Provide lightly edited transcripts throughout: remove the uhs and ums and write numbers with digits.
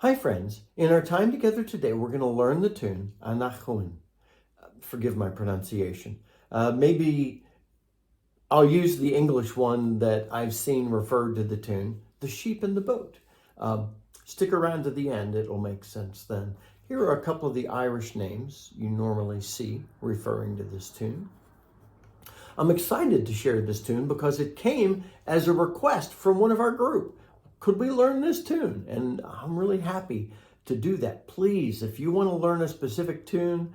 Hi friends, in our time together today we're going to learn the tune Anach Cuain. Forgive my pronunciation. Maybe I'll use the English one that I've seen referred to the tune, The Sheep in the Boat. Stick around to the end, it'll make sense then. Here are a couple of the Irish names you normally see referring to this tune. I'm excited to share this tune because it came as a request from one of our group. Could we learn this tune? And I'm really happy to do that. Please, if you want to learn a specific tune,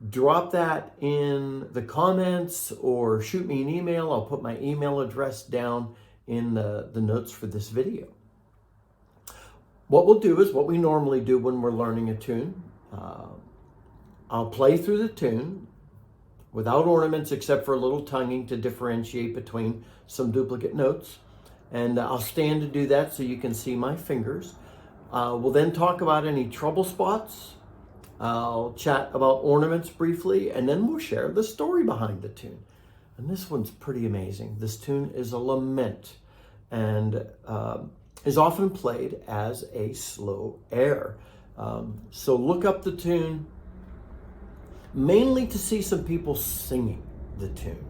drop that in the comments or shoot me an email. I'll put my email address down in the notes for this video. What we'll do is what we normally do when we're learning a tune. I'll play through the tune without ornaments except for a little tonguing to differentiate between some duplicate notes. And I'll stand to do that so you can see my fingers. We'll then talk about any trouble spots. I'll chat about ornaments briefly, and then we'll share the story behind the tune. And this one's pretty amazing. This tune is a lament and is often played as a slow air. So look up the tune, mainly to see some people singing the tune.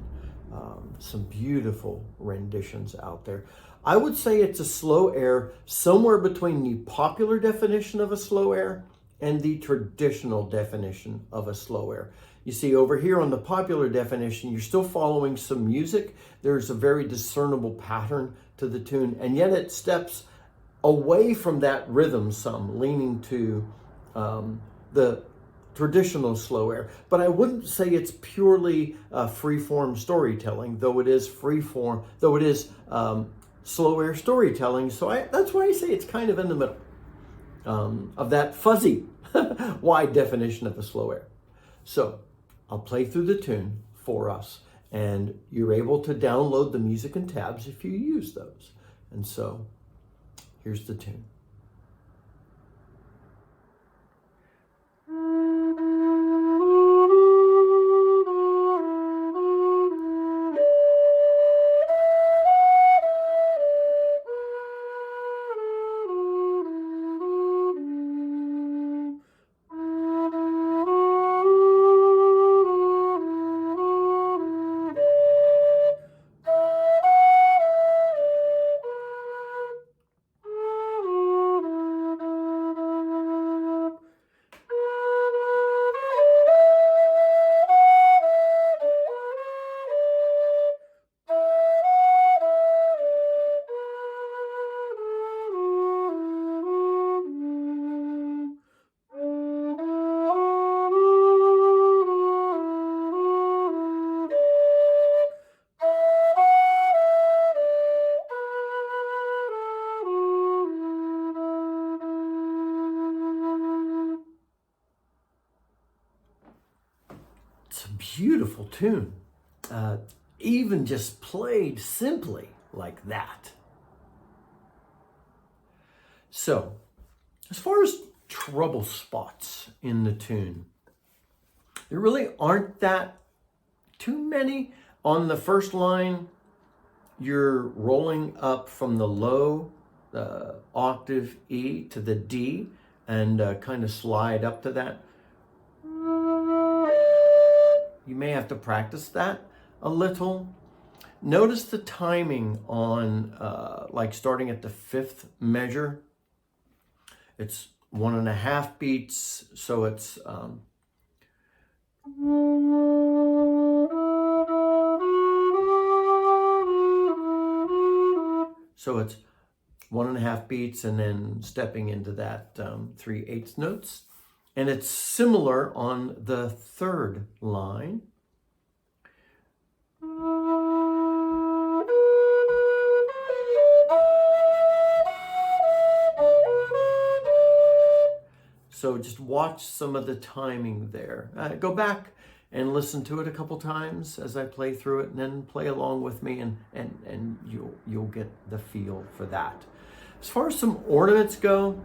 Some beautiful renditions out there. I would say it's a slow air somewhere between the popular definition of a slow air and the traditional definition of a slow air. You see over here on the popular definition, you're still following some music. There's a very discernible pattern to the tune, and yet it steps away from that rhythm some, leaning to the traditional slow air. But I wouldn't say it's purely free-form storytelling, though it is free-form, though it is slow air storytelling. So that's why I say it's kind of in the middle of that fuzzy, wide definition of a slow air. So I'll play through the tune for us, and you're able to download the music and tabs if you use those. And so here's the tune. It's a beautiful tune, even just played simply like that. So, as far as trouble spots in the tune, there really aren't that too many. On the first line, you're rolling up from the low octave E to the D and kind of slide up to that. You may have to practice that a little. Notice the timing on like starting at the fifth measure. It's 1.5 beats, so it's so it's 1.5 beats and then stepping into that 3/8 notes. And it's similar on the third line. So just watch some of the timing there. Go back and listen to it a couple times as I play through it, and then play along with me, and you'll get the feel for that. As far as some ornaments go,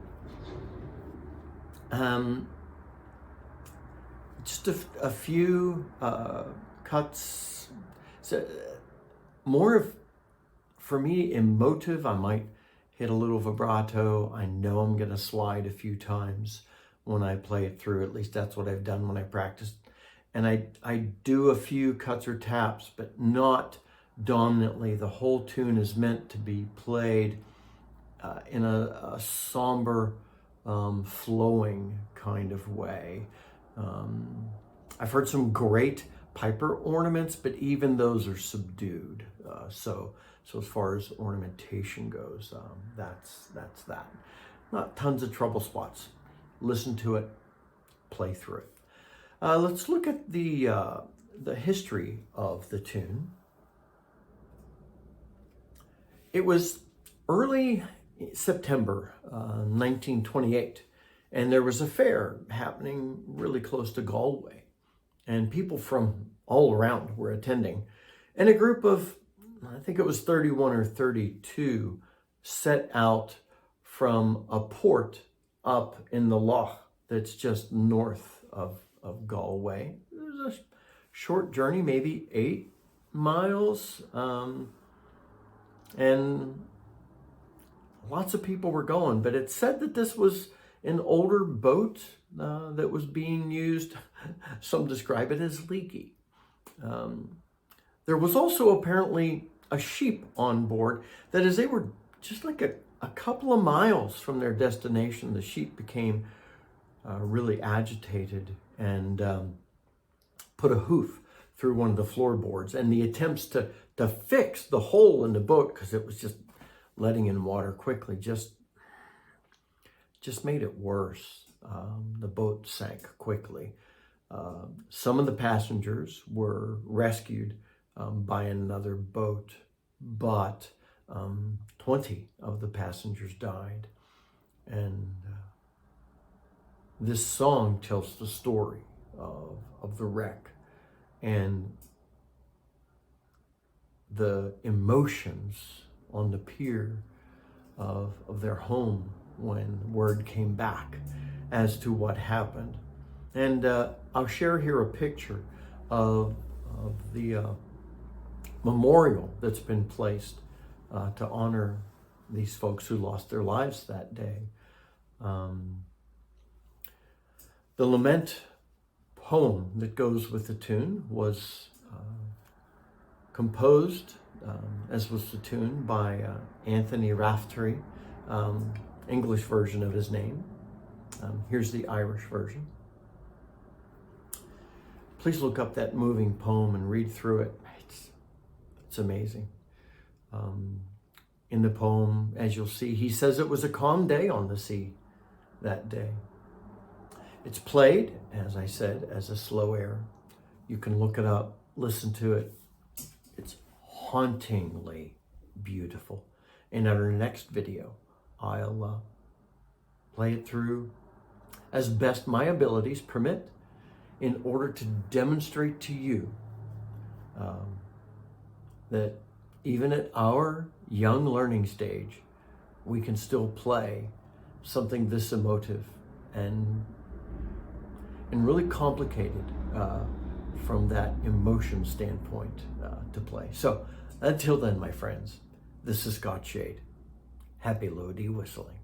just a few cuts. So more of, for me, emotive. I might hit a little vibrato. I know I'm going to slide a few times when I play it through. At least that's what I've done when I practiced. And I do a few cuts or taps, but not dominantly. The whole tune is meant to be played in a somber, flowing kind of way. I've heard some great piper ornaments, but even those are subdued. So as far as ornamentation goes, that's that. Not tons of trouble spots. Listen to it, play through it. Let's look at the history of the tune. It was early September 1928, and there was a fair happening really close to Galway, and people from all around were attending. And a group of, I think it was 31 or 32, set out from a port up in the loch that's just north of Galway. It was a short journey, maybe 8 miles, and lots of people were going, but it said that this was an older boat that was being used. Some describe it as leaky. There was also apparently a sheep on board, that as they were just like a couple of miles from their destination, the sheep became really agitated and put a hoof through one of the floorboards. And the attempts to fix the hole in the boat, because it was just letting in water quickly, just made it worse. The boat sank quickly. Some of the passengers were rescued by another boat, but 20 of the passengers died. And this song tells the story of the wreck and the emotions on the pier of their home when word came back as to what happened. And I'll share here a picture of the memorial that's been placed to honor these folks who lost their lives that day. The lament poem that goes with the tune was composed, as was the tune, by Antoine Ó Raifteiri, English version of his name. Here's the Irish version. Please look up that moving poem and read through it. It's amazing. In the poem, as you'll see, he says it was a calm day on the sea that day. It's played, as I said, as a slow air. You can look it up, listen to it. It's hauntingly beautiful. And in our next video, I'll play it through as best my abilities permit in order to demonstrate to you that even at our young learning stage, we can still play something this emotive and really complicated from that emotion standpoint to play. So until then, my friends, this is Scott Shade. Happy Lodi whistling.